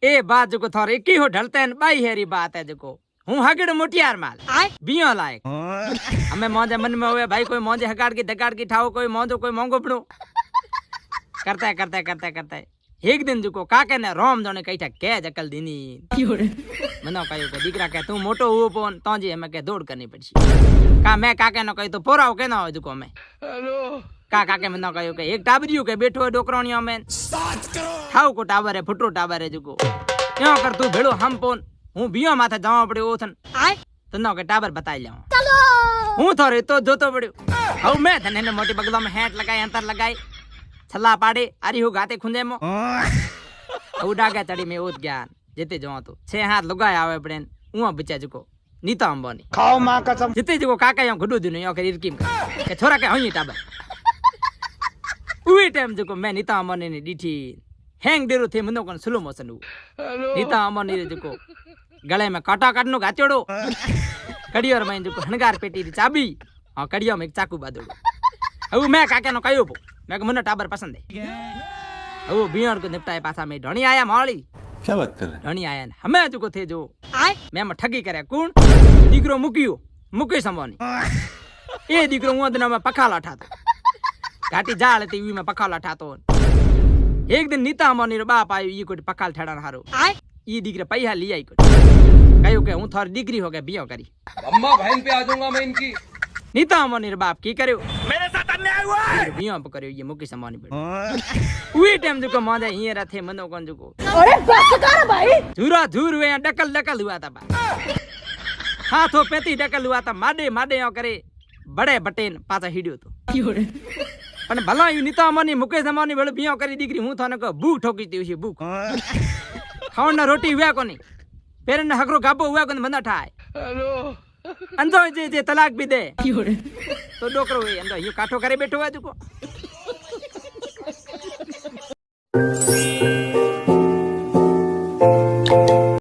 ए बात जो थोर एक ही हो ढलते हैं बाई हेरी बात है जो हूँ हगड़ मुटियार माल बियो लायक हमें मौजे मन में हुए भाई कोई मौजे हगाड़ की धगाड़ की ठाओ कोई मौजो कोई मोंगो पड़ो करता है एक दिन जो काके ने रोम जोने कही था के जकल दीनी मनो कहो के दीकरा के तू मोटो हुओ पोन तो जी हमें के दौड़ करनी पड़सी का मैं काके नो कही तो पोराओ के ना हो जो मैं का काके मनो कहो के एक टाबरियो के बैठो है डोकरोनियो में ठाव को टावर है फुटरो टावर है जो क्यों कर तू भेड़ो हम पोन हूँ बियो माथे जावा पड़े ओथन तो ना के टावर बताई लाऊं हूँ थोड़े तो जोतो पड़ो हूँ मैं थने ने मोटी बगलों में हैट लगाई अंतर लगाई छल्ला पाड़े अरे हो गाते खुंजे मो उड़ा गया चढ़ी में ओत ज्ञान जेते जो तो 6 हाथ लगाए आवे पड़े उआ बच्चा जुको नीता अंबानी खाओ मां कसम जिते जो काका यो गुडू दिनो यो करी किम के छोरा के हई टाबर उई टाइम जो मैं नीता अंबानी ने डीठी हैंग देरो थे मनो कोन स्लो मोशन नीता अंबानी रे जो गले में काटा काटनो गाचोड़ो कड़ियोर में जो हणगार पेटी री चाबी हां कड़ियो में एक चाकू बादो अब मैं काका नो कयो मैं मने टाबर पसंद है वो बियर को निपटाए पासा में ढणी आया माली क्या बात कर रहे ढणी आया हमें जो थे जो मैं में ठगी करे कौन दीकरो मुकियो मुके संभानी ए दीकरो वो दिन में पखाला ठातो घाटी जाल थी वी में पखाला ठातो एक दिन नीता अमनी रो बाप आयो ई कोट पखाल ठेड़न हारो ई दीकरे पैसा ली आई कोट कयो के हूं थोर डिग्री हो गए बियो करी अम्मा बहन पे आ जाऊंगा मैं इनकी नीता अमनी रो बाप की करियो मेरे साथ अन्याय हुआ है बियो करियो ये मुके संभानी पड़ उई टाइम जो मजा हिए रथे मनो कोन जो अरे बस कर भाई झूरा झूर वे डकल हुआ था बा हाथों पेती डकल हुआ था माडे यो करे बड़े बटेन पाछा हिडियो तो पण भला यू नीता अमनी मुकेश अमनी बेलो बियो करी दीकरी हूं थाने को भूख ठोकी ती उसी भूख खावन ना रोटी हुआ कोनी पेरन ने हकरो गाबो हुआ कोनी बंदा ठाए हेलो अंदो जे तलाक भी दे तो डोकरो वे अंदो यू काठो करे बैठो है जुको